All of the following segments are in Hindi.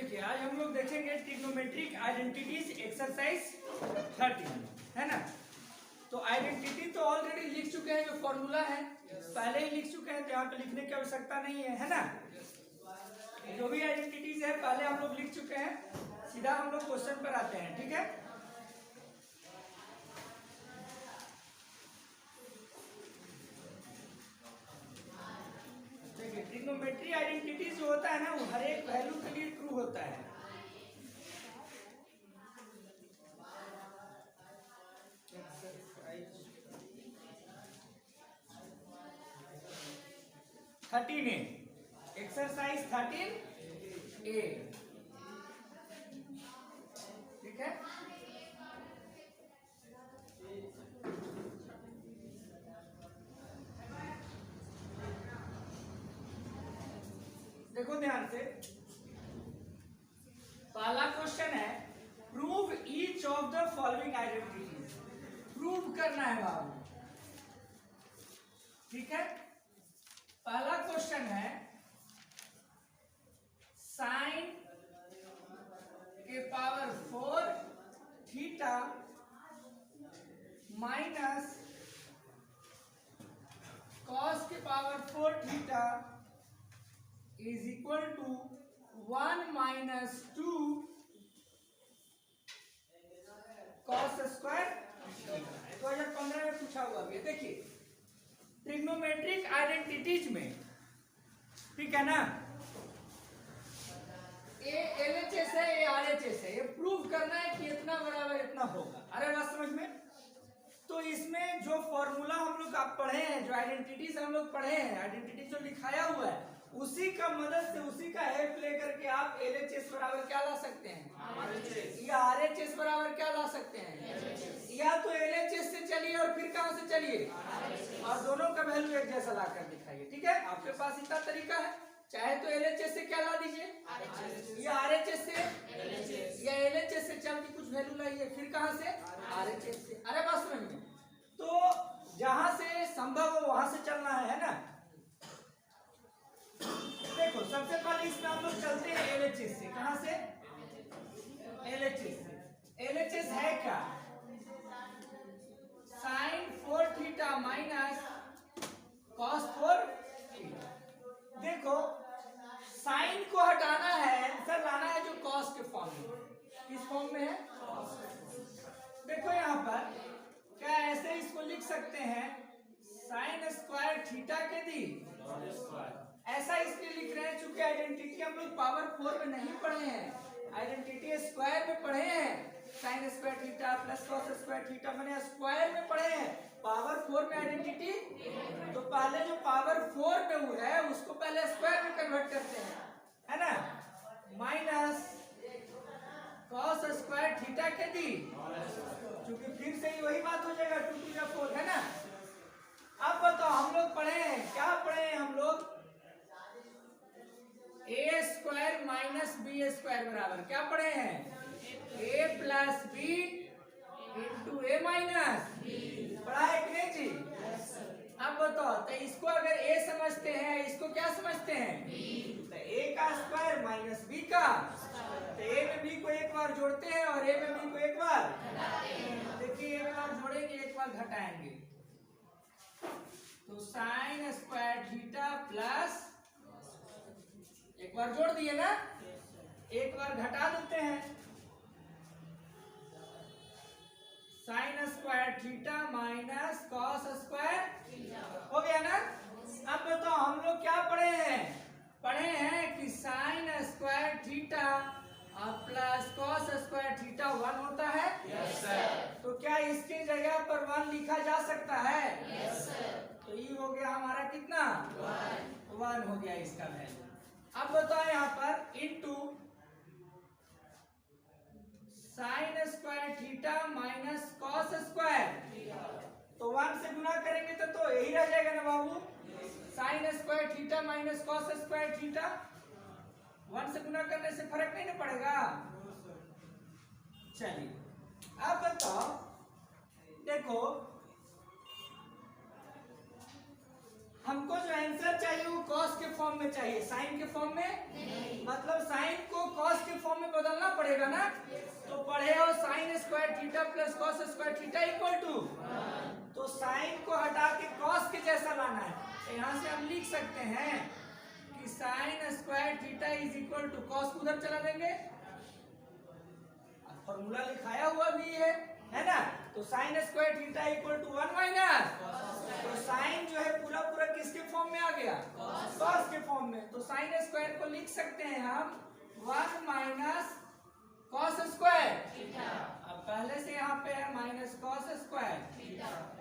देखिए आज हम लोग देखेंगे ट्रिग्नोमेट्रिक आइडेंटिटीज एक्सरसाइज 13, है ना। तो आइडेंटिटी तो ऑलरेडी लिख चुके हैं, जो फॉर्मूला है पहले ही लिख चुके हैं, तो यहाँ पे लिखने की आवश्यकता नहीं है ना। जो भी आइडेंटिटीज है पहले हम लोग लिख चुके हैं, सीधा हम लोग क्वेश्चन पर आते हैं, ठीक है। देखिए ट्रिग्नोमेट्री आइडेंटिटीज जो होता है ना, वो हर एक वैल्यू के लिए ट्रू होता है। एक्सरसाइज 13A, ठीक है। देखो ध्यान से, पहला क्वेश्चन है prove each of the following identities. Prove करना है बाबू, ठीक है। पहला क्वेश्चन है साइन के पावर 4 थीटा माइनस कॉस के power 4 theta is equal to 1 minus 2 cos square. 2015 में पूछा हुआ भी है। देखिए ट्रिग्नोमेट्रिक आइडेंटिटीज में, ठीक है ना, ए एलएचएस है, ए आरएचएस है, ये प्रूव करना है कि इतना बराबर इतना होगा। अरे बात समझ में। तो इसमें जो फॉर्मूला हम लोग आप पढ़े हैं, जो आइडेंटिटीज हम लोग पढ़े हैं, आइडेंटिटी जो लिखाया हुआ है, उसी का मदद से, उसी का हेल्प लेकर के आप एलएचएस बराबर क्या ला सकते हैं, या आरएचएस बराबर क्या ला सकते हैं। या तो एलएचएस से चलिए और फिर कहां से चलिए, और दोनों का वैल्यू एक जैसा ला कर दिखाइए, ठीक है। आपके पास इतना तरीका है, चाहे तो एलएचएस से क्या ला दीजिए, या आरएचएस से, या एलएचएस से चल के कुछ वैल्यू लाइए, फिर कहां से, आरएचएस से। अरे बात समझ में। तो जहां से संभव हो वहां से चलना है ना। देखो सबसे पहले इसमें हम लोग चलते हैं एलएचएस से। कहां से, एलएचएस से। एलएचएस है क्या, sine 4 theta minus cos 4 theta. देखो साइन को हटाना है, आंसर लाना है जो कॉस के फॉर्म में। किस फॉर्म में है, देखो यहाँ पर क्या ऐसे इसको लिख सकते हैं, साइन स्क्वायर थीटा के दी ऐसा इसलिए लिख रहे हैं चूंकि आइडेंटिटी हम लोग पावर 4 में नहीं पढ़े हैं, आइडेंटिटी स्क्वायर में पढ़े हैं। Sign square theta plus cos square theta मैंने स्क्वायर में पढ़े हैं, पावर 4 में आइडेंटिटी। तो पहले जो पावर 4 में हुआ है उसको पहले स्क्वायर में कन्वर्ट करते हैं, है ना। माइनस कॉस स्क्वायर थीटा के दी, क्योंकि फिर से ही वही बात हो जाएगा, 2 टू द 4, है ना। अब बताओ हम लोग पढ़े हैं, क्या पढ़े हैं हम लोग, ए स्क्वायर माइनस बी स्क्वायर बराबर क्या पढ़े हैं, ए प्लस बी इंटू ए माइनस बी। पढ़ा है कि नहीं जी। अब बताओ, तो इसको अगर ए समझते हैं, इसको क्या समझते हैं, तो ए का स्क्वायर माइनस बी का, तो ए में बी को एक बार जोड़ते हैं और ए में बी को एक बार, देखिए एक बार जोड़ेंगे एक बार घटाएंगे, तो साइन स्क्वायर थीटा प्लस, एक बार जोड़ दिए ना, एक बार घटा देते हैं, sign square theta minus cos square हो गया ना। अब बताओ हम लोग क्या पढ़े हैं, पढ़े हैं कि साइन स्क्वायर थीटा और प्लस कॉस स्क्वायर थीटा 1 होता है। Yes sir. तो क्या इसके जगह पर 1 लिखा जा सकता है। Yes sir. तो ये हो गया हमारा कितना, 1 हो गया इसका वैल्यू। अब बताओ यहाँ पर into sine square theta minus cos square, तो 1 से गुना करेंगे तो यही रह जाएगा ना बाबू, sine square theta minus cos square theta. 1 से गुना करने से फर्क नहीं ना पड़ेगा। चलिए अब बताओ, देखो हमको जो आंसर चाहिए वो कॉस के फॉर्म में चाहिए, साइन के फॉर्म में नहीं। मतलब साइन को कॉस के फॉर्म में बदलना पड़ेगा ना। तो पढ़े हो sine square theta plus cos square theta equal to, तो साइन को हटा के कॉस के जैसा लाना है। तो यहाँ से हम लिख सकते हैं कि sine square theta is equal to cos, उधर चला देंगे, फॉर्मूला लिखाया हुआ भी है ना। तो sine square theta equal to 1 minus, तो साइन जो है पूरा पूरा किसके फॉर्म में आ गया, कॉस के फॉर्म में। तो साइन स्क्वायर को लिख सकते हैं हम 1 माइनस कॉस स्क्वायर, अब पहले से यहाँ पे है माइनस कॉस स्क्वायर,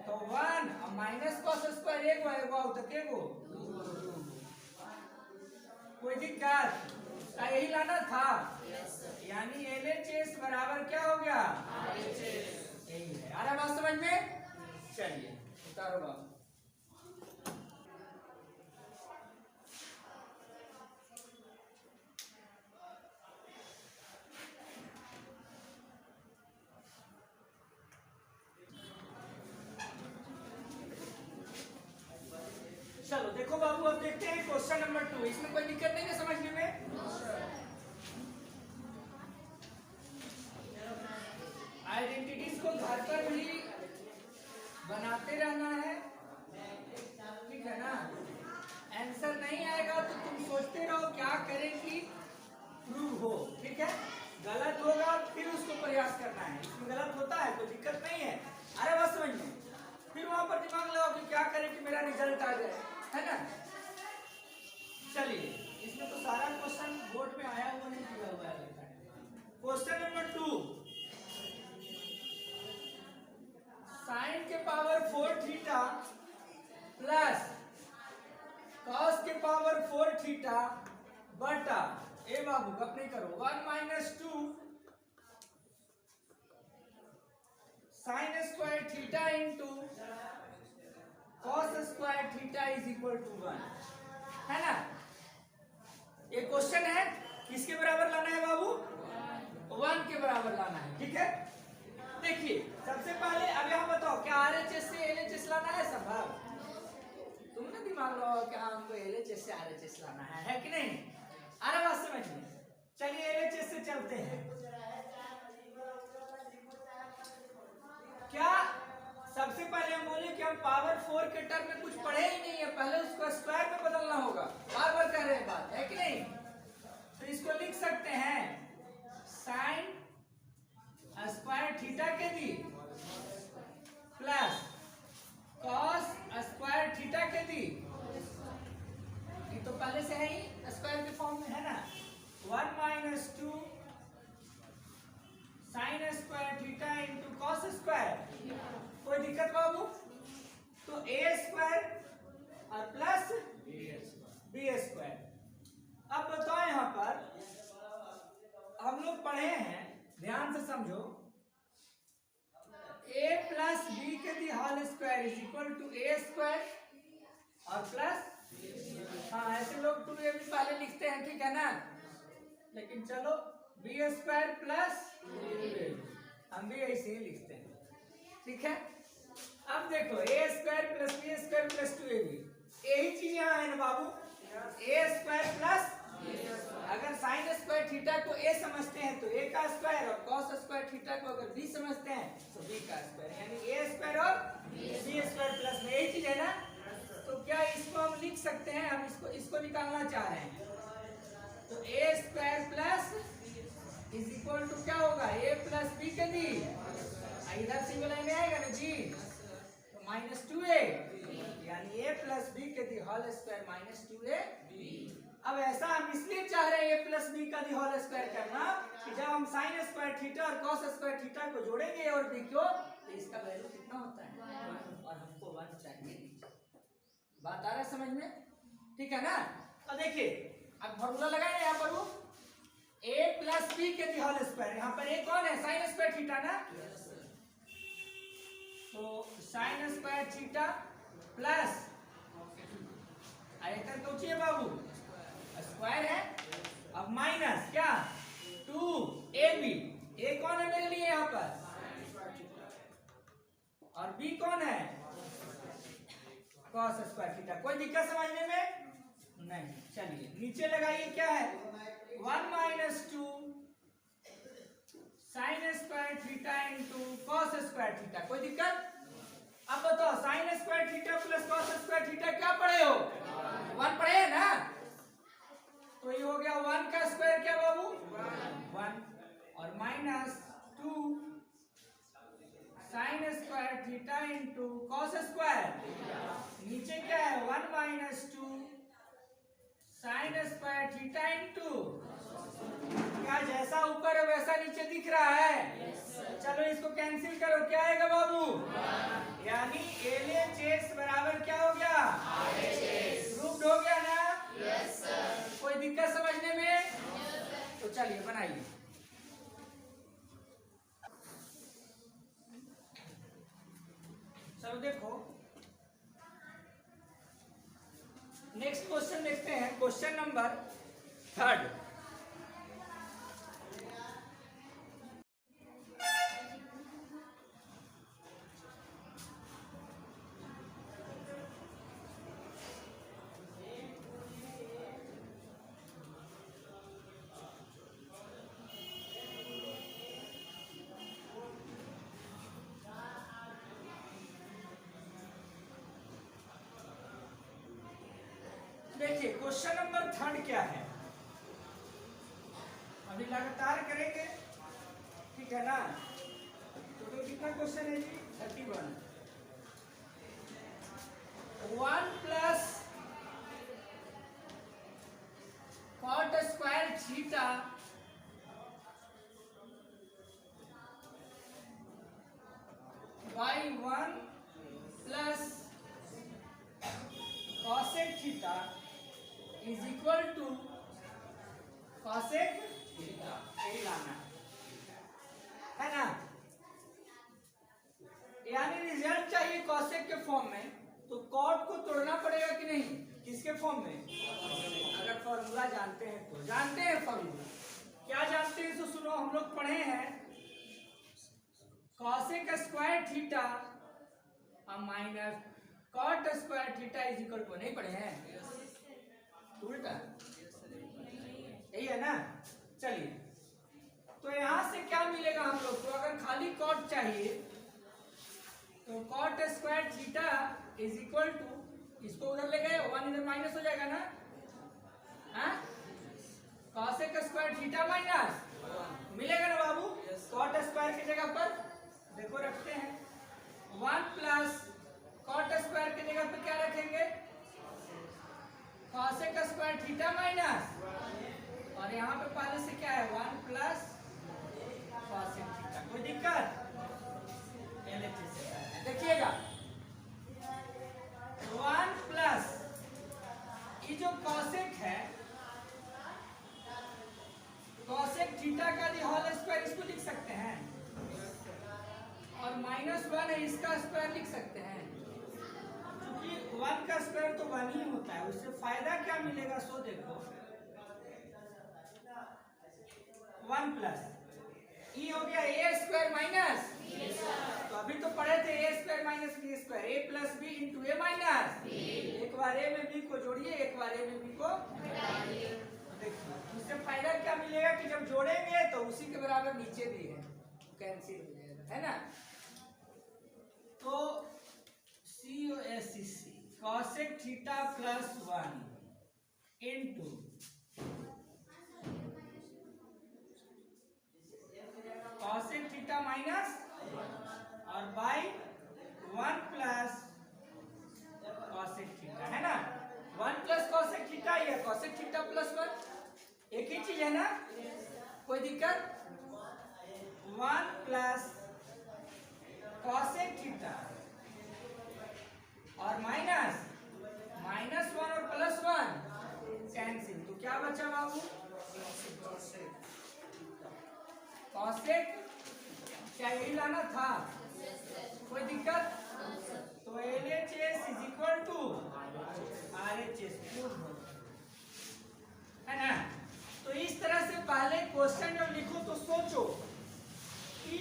तो 1 माइनस कॉस स्क्वायर एक तक एगो, कोई दिक्कत यही लाना था। यानी LHS बराबर क्या हो गया, यही है। आ रहा बात समझ में? चलिए उतारो बाबू। चलो देखो बाबू, अब देखते हैं क्वेश्चन नंबर 2। इसमें कोई दिक्कत नहीं है समझने में? आइडेंटिटीज को घर पर भी बनाते रहना है, ठीक है ना। आंसर नहीं आएगा तो तुम सोचते रहो क्या करें कि प्रूव हो, ठीक है। गलत होगा फिर उसको प्रयास करना है, इसमें गलत होता है कोई दिक्कत नहीं है। अरे बात समझ में, फिर वहां पर दिमाग लगाओ कि क्या करें कि मेरा रिजल्ट आ जाए, है ना। चलिए इसमें तो सारा क्वेश्चन बोर्ड में आया हुआ नहीं दिया हुआ है। क्वेश्चन नंबर 2, साइन के पावर 4 थीटा प्लस कॉस के पावर 4 थीटा बटा, ए बाबू कब नहीं करो, 1 minus 2 sine square theta into cos square theta is equal to 1, है ना। ये क्वेश्चन है, किसके बराबर लाना है बाबू, 1 के बराबर लाना है, ठीक है। देखिए सबसे पहले अब यहाँ बताओ क्या RHS से LHS लाना है संभव? तुमने दिमाग लगाओ कि हाँ हमको LHS से RHS लाना है कि नहीं? अरे बात समझ में। चलिए LHS से चलते हैं। क्या सबसे पहले हम बोले कि हम पावर 4 के टर्म में कुछ पढ़े ही नहीं है, पहले उसको स्क्वायर में बदलना होगा, बार बार कह रहे हैं बात, है कि नहीं। तो इसको लिख सकते हैं साइन स्क्वायर थीटा के दी प्लस कॉस स्क्वायर थीटा के दी, ये तो पहले से है ही स्क्वायर के फॉर्म में, है ना। 1 minus 2 sine square theta into cos square, कोई दिक्कत बाबू? तो a स्क्वायर और प्लस b स्क्वायर। अब बताओ यहाँ पर हम लोग पढ़े हैं, ध्यान से समझो, a प्लस बी के the whole square is equal to a square और प्लस, हाँ ऐसे लोग 2a भी पहले लिखते हैं, ठीक है ना। लेकिन चलो b स्क्वायर प्लस हम भी ऐसे ही लिखते हैं, ठीक है। अब देखो a square plus b square plus 2ab, यही चीज यहाँ है ना बाबू, a स्क्वायर प्लस, अगर साइन स्क्वायर थीटा को a समझते हैं तो a का स्क्वायर, और कॉस स्क्वायर थीटा को अगर b समझते हैं तो b का स्क्वायर, यानी a स्क्वायर और b स्क्वायर प्लस में, यही चीज है ना। तो क्या इसको हम लिख सकते हैं, हम इसको निकालना चाह रहे हैं, तो a square plus is equal to क्या होगा, a प्लस b के दी, इधर सिंगल लाइन में आएगा ना जी, तो माइनस 2a, यानी a प्लस b के the whole square minus 2ab। अब ऐसा हम इसलिए चाह रहे हैं a प्लस बी का दी होल स्क्वायर करना कि जब हम साइन स्क्वायर थीटा और कॉस स्क्वायर थीटा को जोड़ेंगे a और b को, तो इसका वैल्यू कितना होता है, 1, और हमको 1 चाहिए। बात आ रहा है समझ में, ठीक है ना। तो देखिए अब फॉर्मूला लगाए यहाँ पर, वो a प्लस बी के दी होल स्क्वायर, यहाँ पर a कौन है, साइन स्क्वायर थीटा ना, तो साइन स्क्वायर थीटा प्लस आयतन तो चाहिए बाबू, स्क्वायर है, अब माइनस क्या 2ab, a कौन है मेरे लिए यहाँ पर, और b कौन है, कॉस स्क्वायर थीटा। कोई दिक्कत नीचे लगाइए क्या है 1 minus 2 sine square theta into cos square theta. कोई दिक्कत? अब बताओ sign square theta plus cos square theta क्या पढ़े हो? 1 पढ़े है ना? तो ये हो गया 1 का स्क्वायर क्या बाबू 1 और minus 2 sine square theta into cos square. नीचे क्या है 1 minus 2 sine square theta into क्या जैसा ऊपर है वैसा नीचे दिख रहा है? चलो इसको कैंसिल करो, क्या आएगा बाबू? यानी LHS बराबर क्या हो गया? प्रूव्ड हो गया ना? Yes sir. कोई दिक्कत समझने में? तो चलिए बनाइए। चलो देखो नेक्स्ट क्वेश्चन देखते हैं, क्वेश्चन नंबर 3। देखिए क्वेश्चन नंबर 3 क्या है, अभी लगातार करेंगे, ठीक है ना? टोटल कितना क्वेश्चन है जी? 31। 1 plus cot square theta by 1 plus cosec theta is equal to cosec theta. यही लाना है ना? यानी रिजल्ट चाहिए कॉसेक के फॉर्म में, तो कॉट को तोड़ना पड़ेगा कि नहीं? किसके फॉर्म में? अगर फॉर्मूला जानते हैं तो। जानते हैं फॉर्मूला? क्या जानते हैं तो सुनो, हम लोग पढ़े हैं cosec square theta minus cot square theta is equal to, नहीं पढ़े हैं? उल्टा यही है ना? चलिए तो यहां से क्या मिलेगा हम लोग को? अगर खाली कॉट चाहिए तो cot square theta is equal to, इसको उधर ले गए 1 इधर माइनस हो जाएगा ना? हाँ कॉसेक स्क्वायर थीटा माइनस मिलेगा ना बाबू? कॉट स्क्वायर की जगह पर देखो रखते हैं 1 प्लस कॉट स्क्वायर की जगह पे क्या रखेंगे? कॉसेक स्क्वायर थीटा माइनस, और यहाँ पे पहले से क्या है 1 प्लस कॉसेक थीटा। कोई दिक्कत? देखिएगा 1 प्लस ये जो कॉसेक है, कॉसेक थीटा का होल स्क्वायर इसको लिख सकते हैं, और -1 है इसका स्क्वायर लिख सकते हैं। क्योंकि 1 का स्क्वायर तो 1 ही होता है, उससे फायदा क्या मिलेगा? सो देखो 1 प्लस ई हो गया ए स्क्वायर माइनस, तो अभी तो पढ़े थे ए स्क्वायर माइनस बी स्क्वायर, ए प्लस बी इंटू ए माइनस। एक बार ए में बी को जोड़िए, एक बार ए में बी को घटाइए। देखिए उससे फायदा क्या मिलेगा कि जब जोड़ेंगे तो उसी के बराबर नीचे भी है, कैंसिल हो जाएगा, है ना? तो COSC cosec theta plus 1 into cosec theta minus और बाई 1 प्लस कॉसेक थीटा, है ना? 1 प्लस कॉसेक थीटा या कॉसेक थीटा प्लस 1 एक ही चीज है ना? कोई दिक्कत? 1 प्लस कॉसेक थीटा और माइनस -1 और +1 कैंसिल, तो क्या बचा बाबू? कॉसेक, क्या यही लाना था? कोई दिक्कत? तो LHS is equal to RHS, है ना? तो इस तरह से पहले क्वेश्चन जब लिखो तो सोचो कि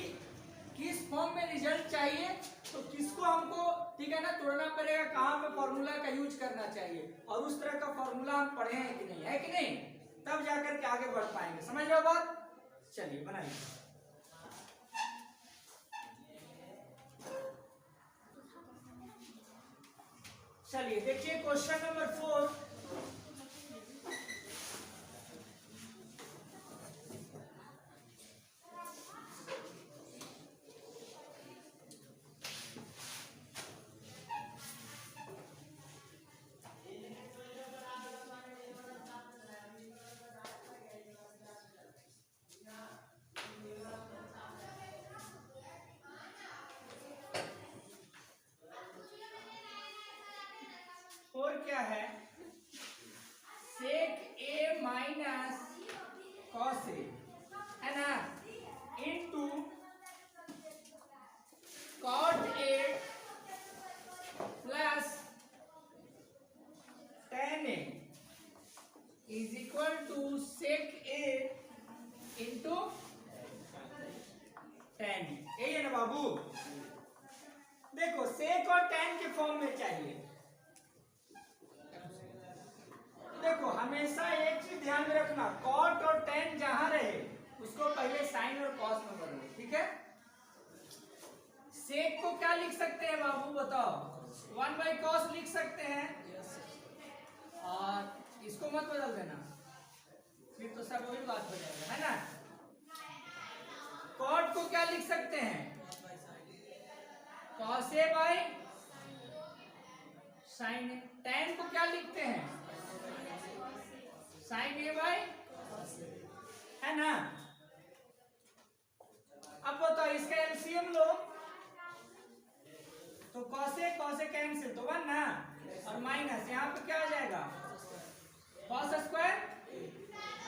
किस फॉर्म में रिजल्ट चाहिए, तो किसको हमको ठीक है ना, तोड़ना पड़ेगा कहाँ पे फॉर्मूला का यूज करना चाहिए, और उस तरह का फॉर्मूला हम पढ़े हैं कि नहीं, है कि नहीं, तब जाकर के आगे बढ़ पाएंगे। समझ लो बात। चलिए बनाइए। चलिए देखिए क्वेश्चन नंबर 4। और क्या है, सेक ए माइनस कॉस ए, है ना, into cot A plus tan A is equal to sec A into tan. यही है ना बाबू। देखो सेक और टेन के फॉर्म में चाहिए। देखो हमेशा एक चीज ध्यान में रखना, कॉट और टेन जहां रहे उसको पहले साइन और कॉस में बदलो, ठीक है। सेक को क्या लिख सकते हैं बाबू बताओ, 1/cos लिख सकते हैं, और इसको मत बदल देना, फिर तो सब वही बात हो जाएगा, है ना। कॉट को क्या लिख सकते हैं, cos a by sine A. Ten को क्या लिखते हैं, साइन ए बाई, है ना। अब बताओ इसका एलसीएम लो, तो cos a कैंसिल, तो 1 ना, और माइनस यहाँ पे क्या आ जाएगा, cos स्क्वायर।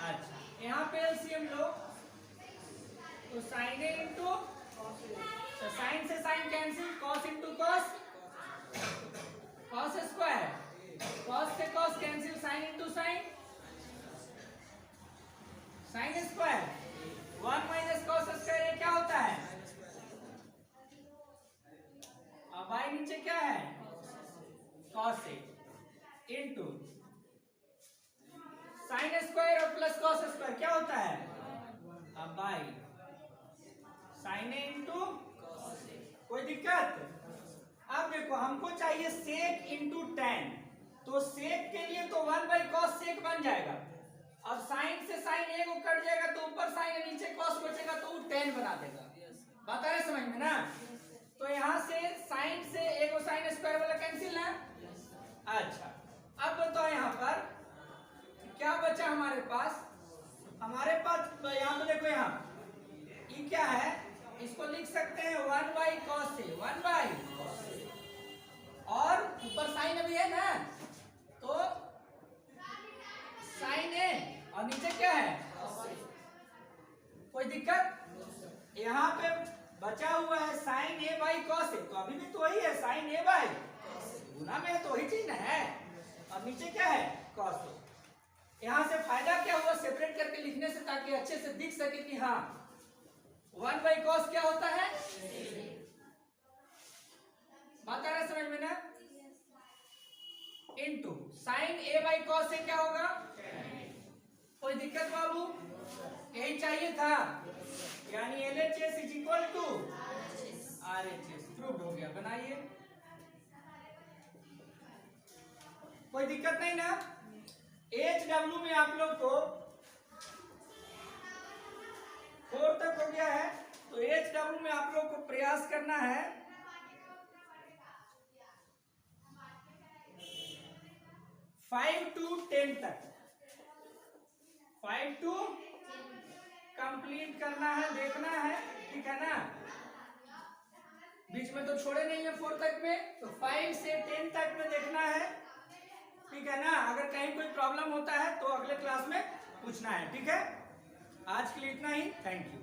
अच्छा यहाँ पे एलसीएम लो, तो साइन ए इंटू, तो साइन से sine cancel, cos into cos, cos square, cos से cos cancel, sine into sine, sine square, 1 minus cos square, ये क्या होता है, अब बाई नीचे क्या है, cos ए इंटू साइन स्क्वायर और प्लस कॉस स्क्वायर क्या होता है, अब बाई साइन ए इंटू, कोई दिक्कत। अब देखो हमको चाहिए सेक इंटू टेन, तो सेक के लिए तो 1/cos सेक बन जाएगा। अब साइन से साइन ए को कट जाएगा तो ऊपर साइन है नीचे कॉस बचेगा, तो वो टेन बना देगा। बात आ रहा है समझ में ना। तो यहाँ से साइन से ए को साइन स्क्वायर वाला कैंसिल है। अच्छा अब बताओ यहाँ पर क्या बचा हमारे पास, यहाँ पे देखो, यहाँ ये क्या है, इसको लिख सकते हैं 1/cos से, 1/cos, और ऊपर साइन अभी है ना, तो साइन ए और नीचे क्या है, कोई दिक्कत। यहाँ पे बचा हुआ है sign A by cos A, तो अभी भी तो वही है, साइन ए बाई गुना में है तो वही चीज ना है, और नीचे क्या है, कॉस ए। यहाँ से फायदा क्या हुआ सेपरेट करके लिखने से, ताकि अच्छे से दिख सके कि हाँ 1/cos क्या होता है, बात आ रहा है समझ में ना, into sine A by cos से क्या होगा, कोई दिक्कत बाबू, यही चाहिए था, यानी LHS is equal to RHS, prove हो गया। बनाइए, कोई दिक्कत नहीं ना। HW में आप लोग को 4 तक हो गया है, तो HW में आप लोग को प्रयास करना है 5 to 10 तक, 5 to कंप्लीट करना है, देखना है, ठीक है ना, बीच में तो छोड़े नहीं है 4 तक में, तो 5 से 10 तक में देखना है, ठीक है ना। अगर कहीं कोई प्रॉब्लम होता है तो अगले क्लास में पूछना है, ठीक है। आज के लिए इतना ही, थैंक यू।